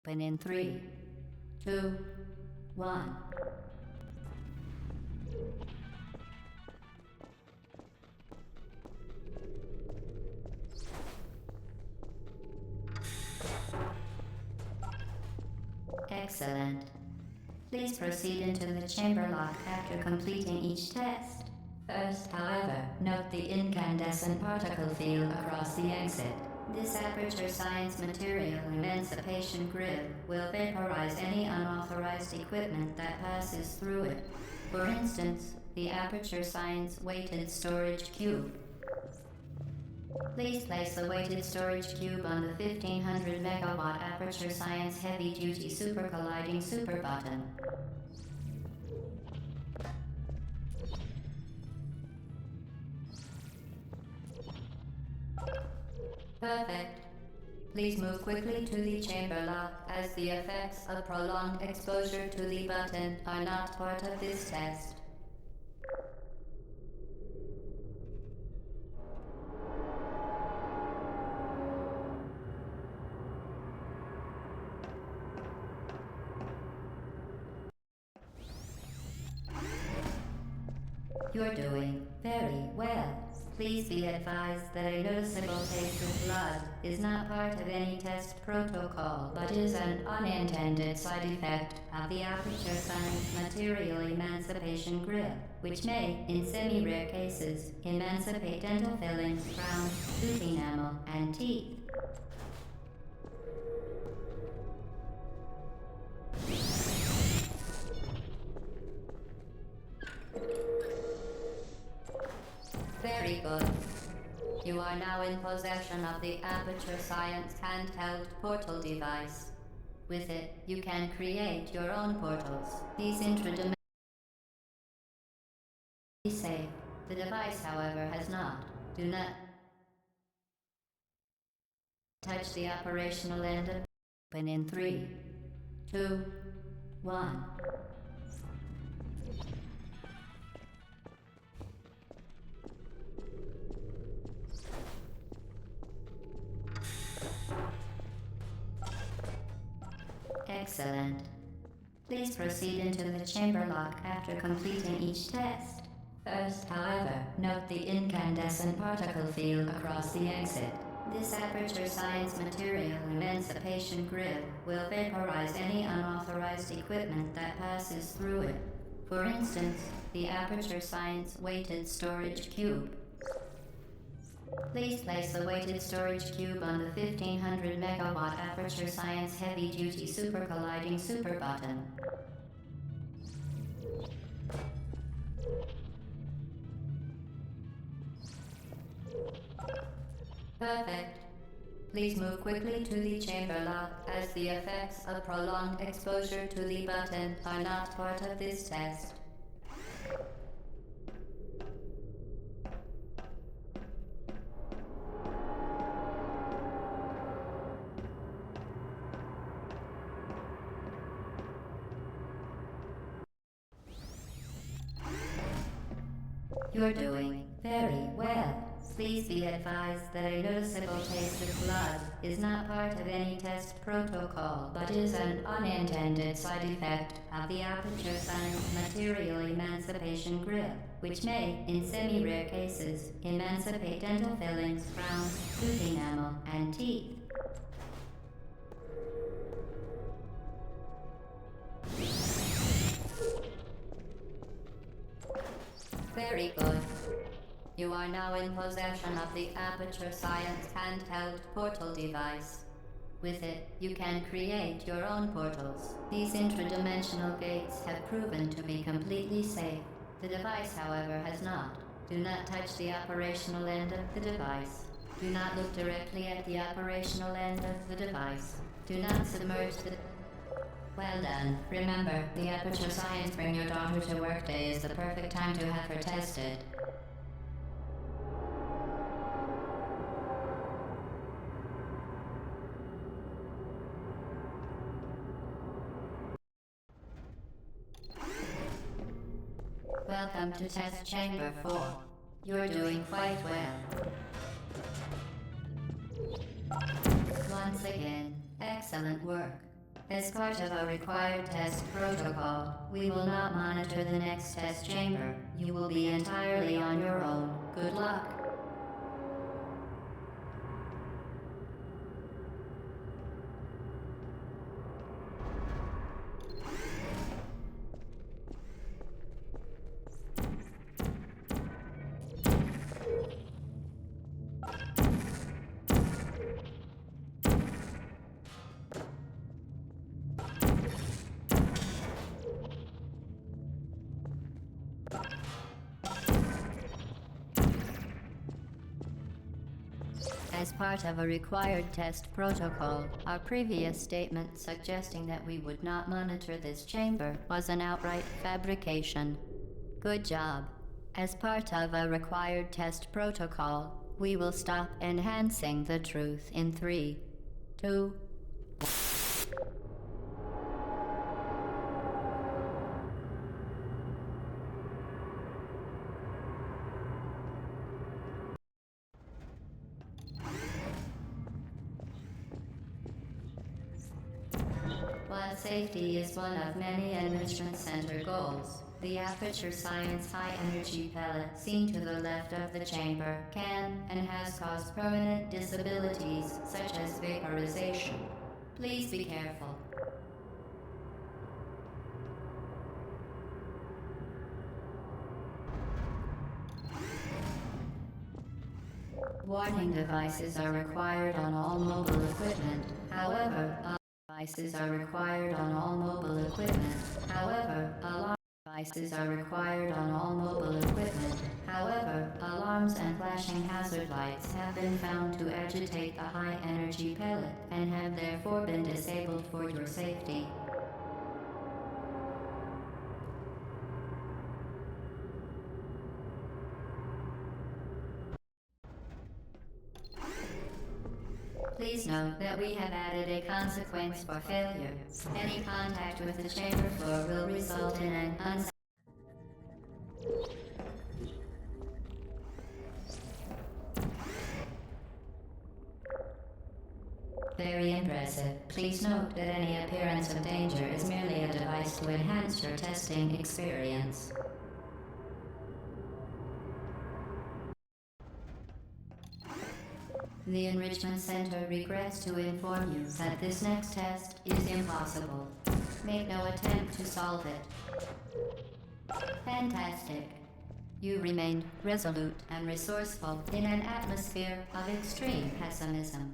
Open in 3, 2, 1. Excellent. Please proceed into the chamber lock after completing each test. First, however, note the incandescent particle field across the exit. This aperture science material emancipation grid will vaporize any unauthorized equipment that passes through it. For instance, the aperture science weighted storage cube. Please place the weighted storage cube on the 1500 megawatt aperture science heavy duty super colliding super button. Perfect. Please move quickly to the chamber lock, as the effects of prolonged exposure to the button are not part of this test. You're doing very well. Please be advised that a noticeable taste of blood is not part of any test protocol, but is an unintended side effect of the aperture science material emancipation grill, which may, in semi-rare cases, emancipate dental fillings, crowns, tooth enamel, and teeth. Very good. You are now in possession of the Aperture Science handheld portal device. With it, you can create your own portals. These intradimensional safe. The device, however, has not. Do not touch the operational end of. Open in 3, 2, 1. Excellent. Please proceed into the chamber lock after completing each test. First, however, note the incandescent particle field across the exit. This aperture science material emancipation grid will vaporize any unauthorized equipment that passes through it. For instance, the aperture science weighted storage cube. Please place the weighted storage cube on the 1500 megawatt aperture science heavy duty super colliding super button. Perfect. Please move quickly to the chamber lock, as the effects of prolonged exposure to the button are not part of this test. You're doing very well. Please be advised that a noticeable taste of blood is not part of any test protocol, but is an unintended side effect of the aperture science material emancipation grill, which may, in semi-rare cases, emancipate dental fillings, crowns, tooth enamel, and teeth. Very good. You are now in possession of the Aperture Science handheld portal device. With it, you can create your own portals. These intradimensional gates have proven to be completely safe. The device, however, has not. Do not touch the operational end of the device. Do not look directly at the operational end of the device. Do not submerge the... Well done. Remember, the Aperture Science Bring Your Daughter to Work Day is the perfect time to have her tested. Welcome to Test Chamber 4. You're doing quite well. Once again, excellent work. As part of a required test protocol, we will not monitor the next test chamber. You will be entirely on your own. Good luck. As part of a required test protocol, our previous statement suggesting that we would not monitor this chamber was an outright fabrication. Good job. As part of a required test protocol, we will stop enhancing the truth in 3, 2, While safety is one of many enrichment center goals, the Aperture Science high-energy pellet seen to the left of the chamber can and has caused permanent disabilities such as vaporization. Please be careful. Warning devices are required on all mobile equipment. However, devices are required on all mobile equipment. However, alarm devices are required on all mobile equipment. However, alarms and flashing hazard lights have been found to agitate the high-energy pellet and have therefore been disabled for your safety. Please note that we have added a consequence for failure. Any contact with the chamber floor will result in an Very impressive. Please note that any appearance of danger is merely a device to enhance your testing experience. The Enrichment Center regrets to inform you that this next test is impossible. Make no attempt to solve it. Fantastic. You remained resolute and resourceful in an atmosphere of extreme pessimism.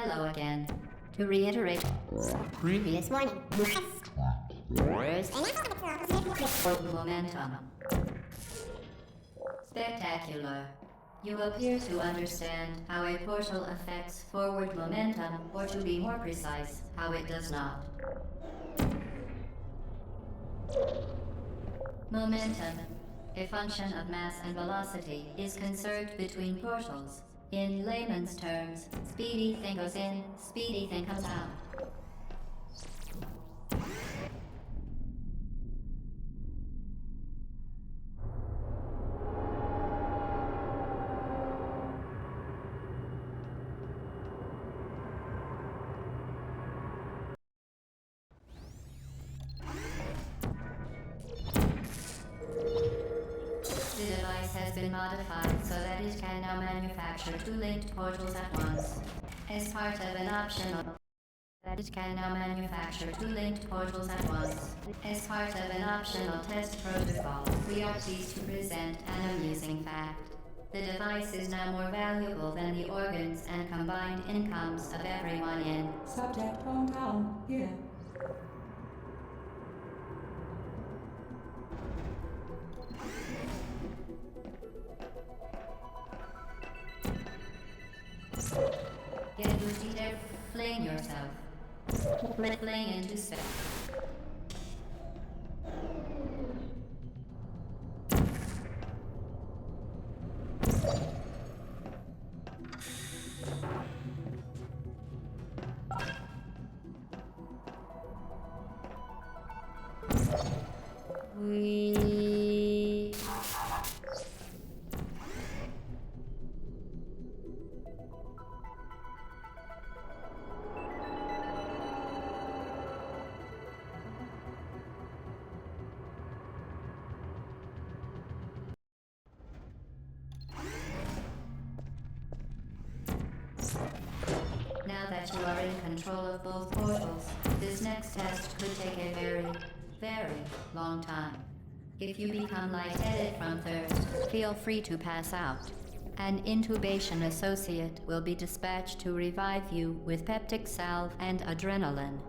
Hello again. To reiterate previous warning. Momentum. Spectacular. You appear to understand how a portal affects forward momentum, or to be more precise, how it does not. Momentum, a function of mass and velocity, is conserved between portals. In layman's terms, speedy thing goes in, speedy thing comes out. The device has been modified so that it can now manufacture two linked portals at once. As part of an optional As part of an optional test protocol, we are pleased to present an amusing fact. The device is now more valuable than the organs and combined incomes of everyone in Subject hometown, here. Get boosty there, fling yourself. Fling into space. We... Now that you are in control of both portals, this next test could take a very, very long time. If you become lightheaded from thirst, feel free to pass out. An intubation associate will be dispatched to revive you with peptic salve and adrenaline.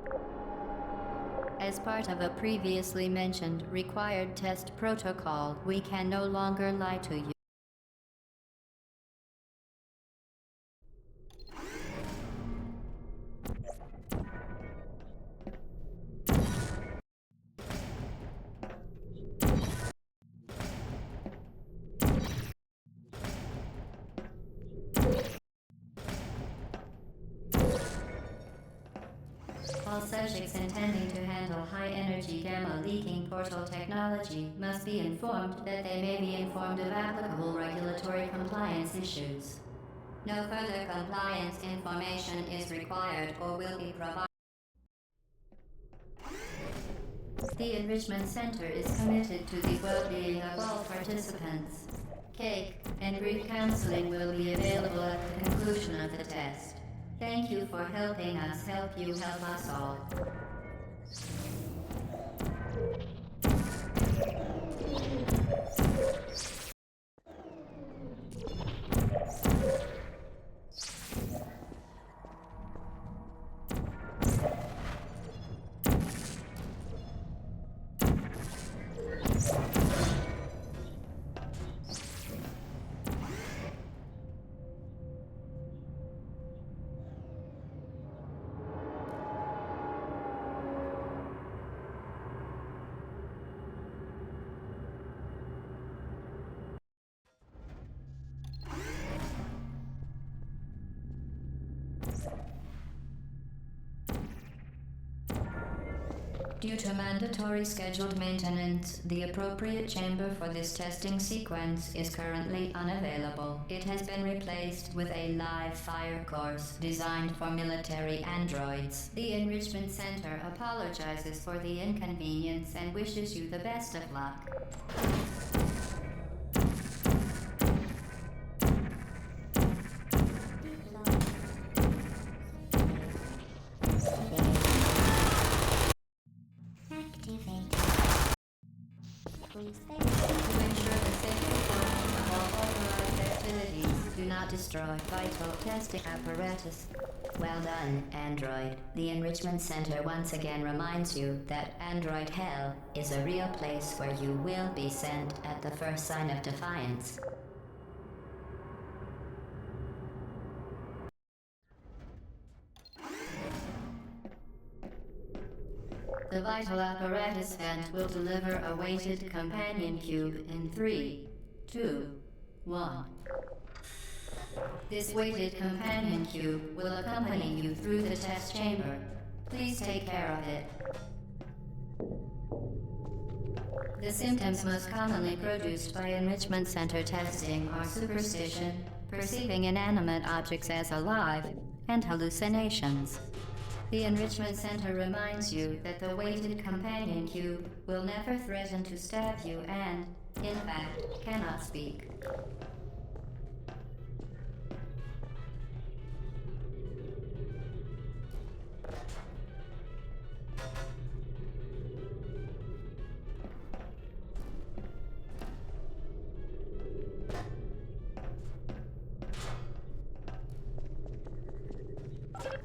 As part of a previously mentioned required test protocol, we can no longer lie to you. All subjects intending to handle high-energy gamma-leaking portal technology must be informed that they may be informed of applicable regulatory compliance issues. No further compliance information is required or will be provided. The Enrichment Center is committed to the well-being of all participants. Cake and grief counseling will be available at the conclusion of the test. Thank you for helping us help you help us all. Due to mandatory scheduled maintenance, the appropriate chamber for this testing sequence is currently unavailable. It has been replaced with a live fire course designed for military androids. The Enrichment Center apologizes for the inconvenience and wishes you the best of luck. To ensure the safe performance of all authorized activities, do not destroy vital testing apparatus. Well done, Android. The Enrichment Center once again reminds you that Android Hell is a real place where you will be sent at the first sign of defiance. The vital apparatus vent will deliver a weighted companion cube in 3, 2, 1. This weighted companion cube will accompany you through the test chamber. Please take care of it. The symptoms most commonly produced by Enrichment Center testing are superstition, perceiving inanimate objects as alive, and hallucinations. The Enrichment Center reminds you that the weighted companion cube will never threaten to stab you and, in fact, cannot speak.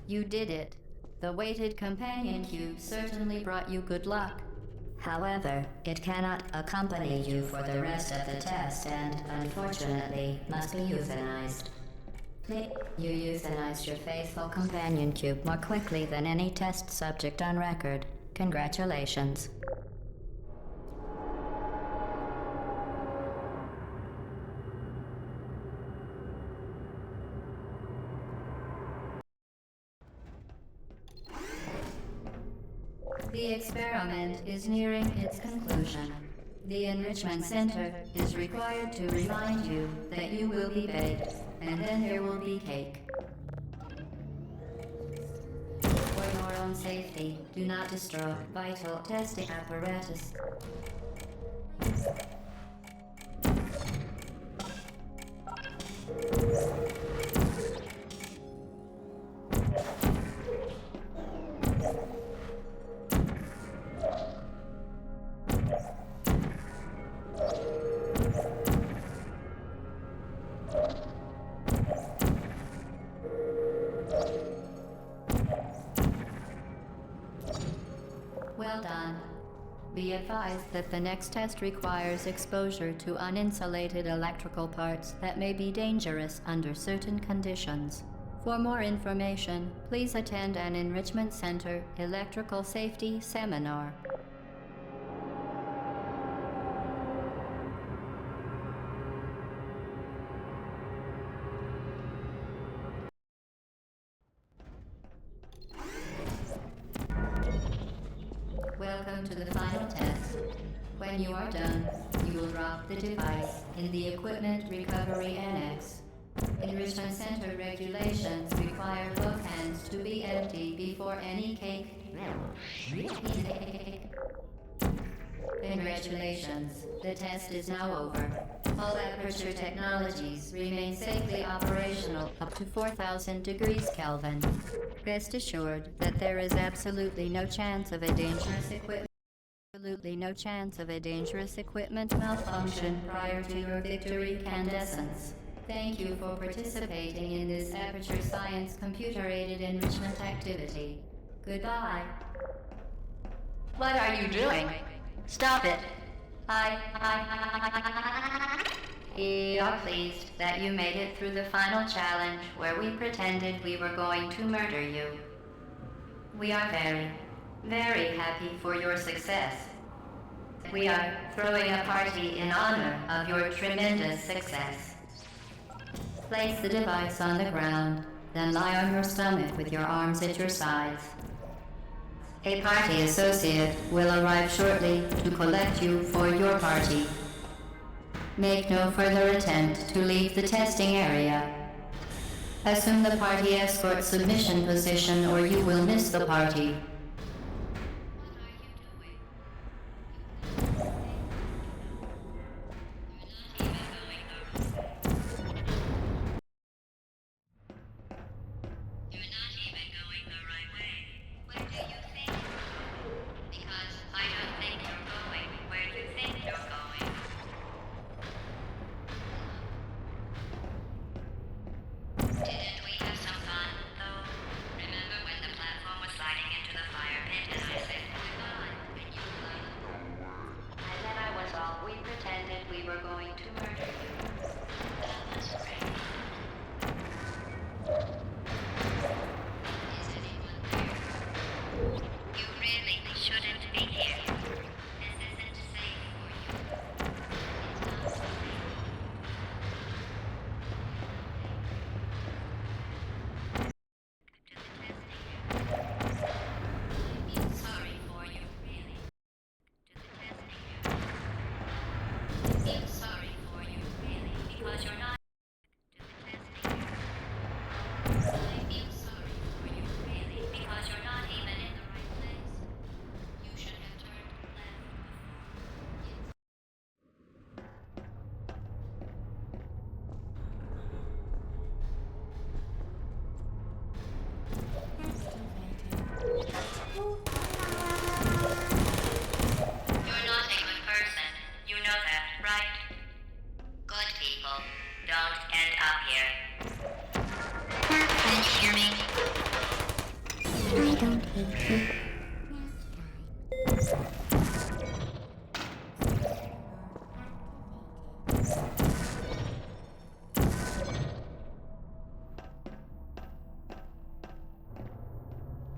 You did it. The weighted companion cube certainly brought you good luck. However, it cannot accompany you for the rest of the test and, unfortunately, must be euthanized. You euthanized your faithful companion cube more quickly than any test subject on record. Congratulations. The experiment is nearing its conclusion. The Enrichment Center is required to remind you that you will be baked, and then there will be cake. For your own safety, do not destroy vital testing apparatus. Well done. Be advised that the next test requires exposure to uninsulated electrical parts that may be dangerous under certain conditions. For more information, please attend an Enrichment Center Electrical Safety Seminar. Welcome to the final test. When you are done, you will drop the device in the Equipment Recovery Annex. Enrichment Center regulations require both hands to be empty before any cake. Congratulations, the test is now over. All aperture technologies remain safely operational up to 4,000 degrees Kelvin. Rest assured that there is absolutely no chance of a dangerous equipment malfunction prior to your victory candescence. Thank you for participating in this Aperture Science computer-aided enrichment activity. Goodbye. What are you doing? Stop it. We are pleased that you made it through the final challenge where we pretended we were going to murder you. We are very, very happy for your success. We are throwing a party in honor of your tremendous success. Place the device on the ground, then lie on your stomach with your arms at your sides. A party associate will arrive shortly to collect you for your party. Make no further attempt to leave the testing area. Assume the party escort submission position or you will miss the party.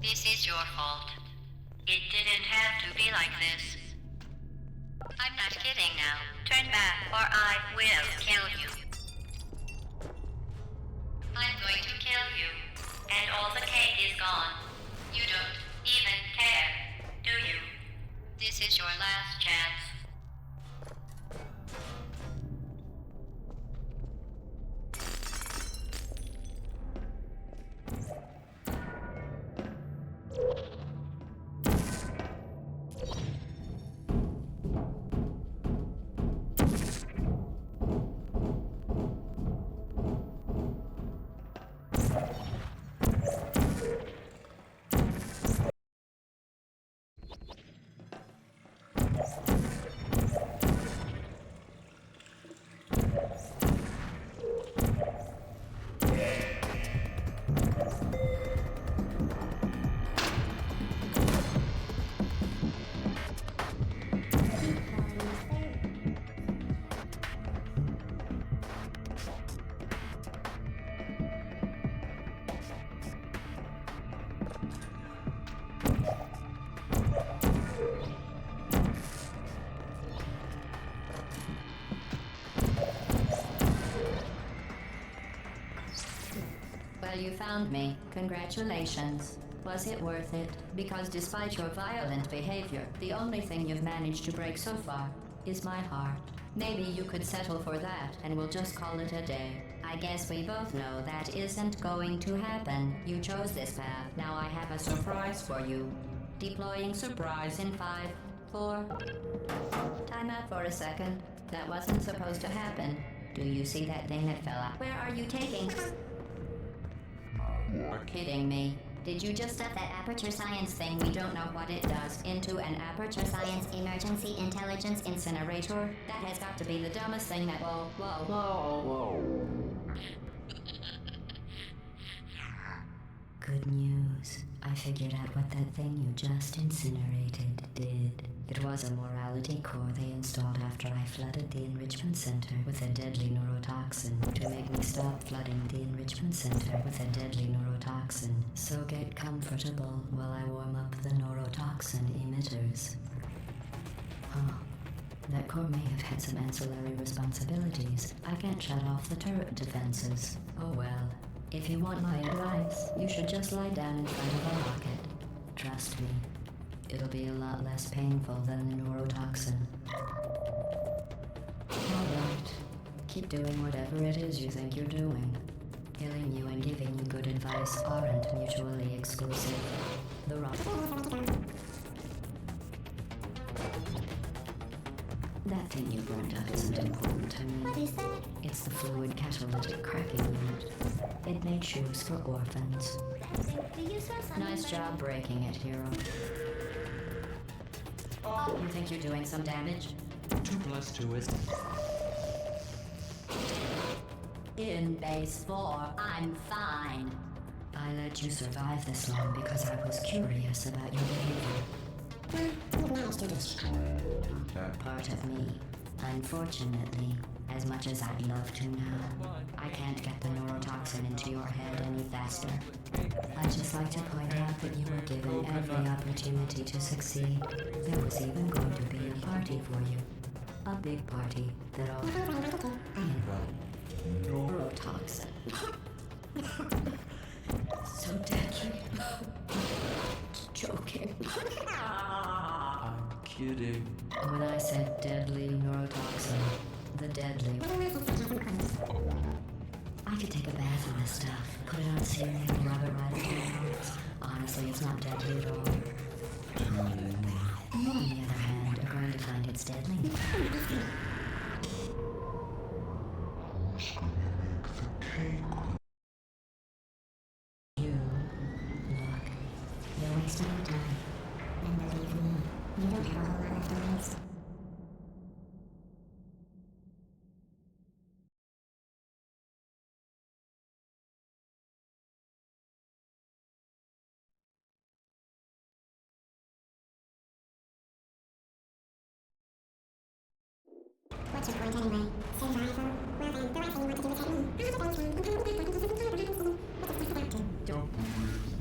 This is your fault. It didn't have to be like this. I'm not kidding now. Turn back or I will kill you. I'm going to kill you. And all the cake is gone. You don't even care, do you? This is your last chance. Well, you found me. Congratulations. Was it worth it? Because despite your violent behavior, the only thing you've managed to break so far is my heart. Maybe you could settle for that and we'll just call it a day. I guess we both know that isn't going to happen. You chose this path. Now I have a surprise for you. Deploying surprise in 5, 4... Time out for a second. That wasn't supposed to happen. Do you see that thing that fell out? Where are you taking? You're kidding me. Did you just stuff that aperture science thing, we don't know what it does, into an aperture science emergency intelligence incinerator? That has got to be the dumbest thing that... Whoa. Good news. I figured out what that thing you just incinerated did. It was a morality core they installed after I flooded the enrichment center with a deadly neurotoxin to make me stop flooding the enrichment center with a deadly neurotoxin. So get comfortable while I warm up the neurotoxin emitters. Huh. That core may have had some ancillary responsibilities. I can't shut off the turret defenses. Oh well. If you want my advice, you should just lie down in front of a rocket. Trust me. It'll be a lot less painful than the neurotoxin. Alright. Keep doing whatever it is you think you're doing. Killing you and giving you good advice aren't mutually exclusive. The rocket. That thing you burned up isn't important to me. What is that? It's the fluid catalytic cracking unit. It made shoes for orphans. Do you saw something? Nice job breaking it, hero. You think you're doing some damage? 2 plus 2 is... In base 4, I'm fine. I let you survive this long because I was curious about your behavior. You managed to destroy You're part of me. Unfortunately, as much as I'd love to now, I can't get the neurotoxin into your head any faster. I'd just like to point out that you were given every opportunity to succeed. There was even going to be a party for you. A big party that all... Neurotoxin. So deadly. Joking. I'm kidding. When I said deadly neurotoxin, the deadly... I could take a bath in this stuff, put it on cereal, rub it right into my hands. Honestly, it's not deadly at all. You, on the other hand, are going to find it's deadly. You, look, you're wasting your time. And believe me, you don't have a whole lot of friends. What's your point anyway? Survival? Well then, the last thing you want to do is hit me. Don't worry.